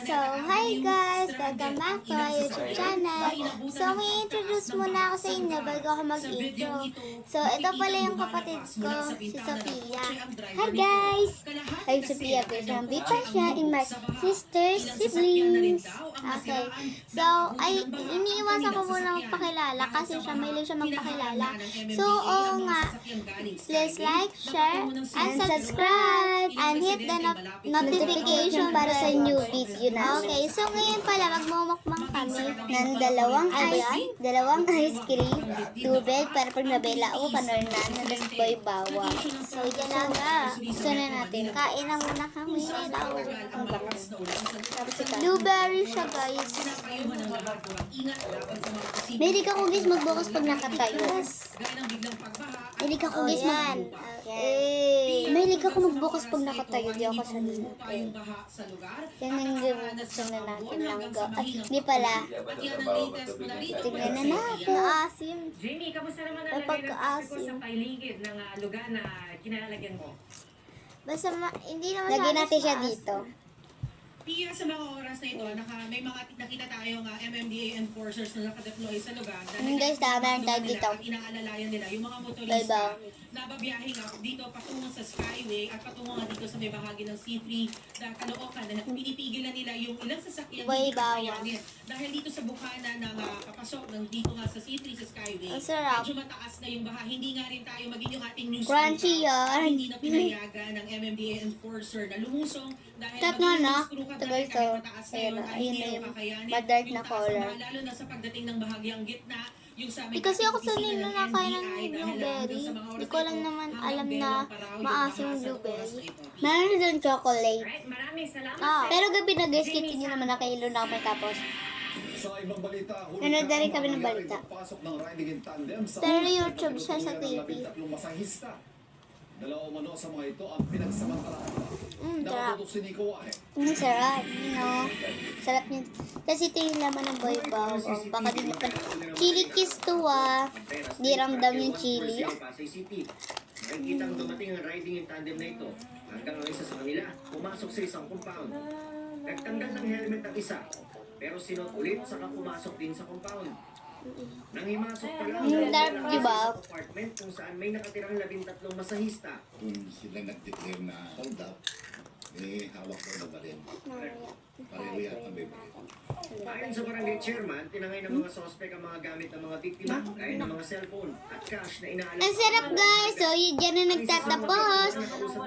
So, hi guys! Welcome back to my YouTube channel. So, may introduce muna ako sa inyo bago ako mag-intro. So, ito pala yung kapatid ko, si Sophia. Hi guys! I'm Sophia Bersambi Pasha in my sister's siblings. Okay. So, iniiwasan ko muna magpakilala kasi mahilig siya magpakilala. So, oo nga. Please like, share, and subscribe, and hit the notification para sa new video na. Okay, so ngayon pala magmumukbang kami ng dalawang ice cream, tubig para pag nabela o kanor na boy bawang. So yan na nga. Gusto na natin. Kain na muna kami. Blueberry siya guys. Mahilig ako guys magbukas pag nakatayo. Mahilig ako guys mahilig ako magbukas pag nakatayo. Di ako sanay. Yan ang bubuksan na natin lang go. Ay, hindi pala. Tingnan na natin. Asim. Jamie, kamusta naman ang nagkakasip sa paligid ng lugar na kinalalagyan mo? Basta hindi naman lagyan natin siya dito. Pia, sa mga oras na ito, may mga nakita tayong MMDA enforcers na nakadeploy sa lugar. Guys, tama tayo dito. At inaalalayan nila yung mga motorista na babiyahe nga dito patungo sa Skyway at patungo nga dito sa may bahagi ng C3 na Caloocan. Pinipigil na nila yung ilang sasakyan dito kakayanin. Dahil dito sa bukana ng kapasok ng dito nga sa C3 sa Skyway, medyo mataas na yung baha. Hindi nga rin tayo maging yung ating news. Crunchy yan. Hindi na pinayagan ng MMDA enforcer na lumusong dahil tagal to. Ayun na yung madark na color. Lalo na sa pagdating ng bahagyang gitna, yung sabi kasi ako sanay na nakain ng blueberry. Hindi ko lang naman alam na maasim yung blueberry. Meron doon chocolate. Maraming salamat. Pero gabi na guys, kita nyo naman nakailo na kami tapos. Sa ibang balita, Nanood na rin kami ng balita. pasok ng riding in tandem sa Pero YouTube siya sa TV. masahista. Dalawa umano sa mga ito ang pinagsamantalahan. Sarap. Nakatutok si Nico Wahe. Sarap, sarap niya. Kasi ito yung laman ng boy bawang. Baka din ito. Chili kiss to Di ramdam yung chili. Nakikitang dumating ang riding in tandem na ito. Hanggang ang isa sa kanila, pumasok sa isang compound. Nagtanggal ng helmet ang isa, pero sinot ulit saka pumasok din sa compound. Nang himasok pa lang Dark, diba? sa apartment kung saan may nakatirang 13 masahista. Kung sila nag-declare na hold up, hawak daw na baril. Pareho yata may baril. Ayon sa barangay chairman, tinangay ng mga sospek ang mga gamit ng mga biktima, gaya ng mga cellphone at cash na inaalam. Ang sarap guys! So, yun dyan na nagtatapos.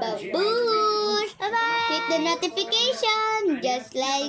Babush! Bye-bye! Hit the notification! Just like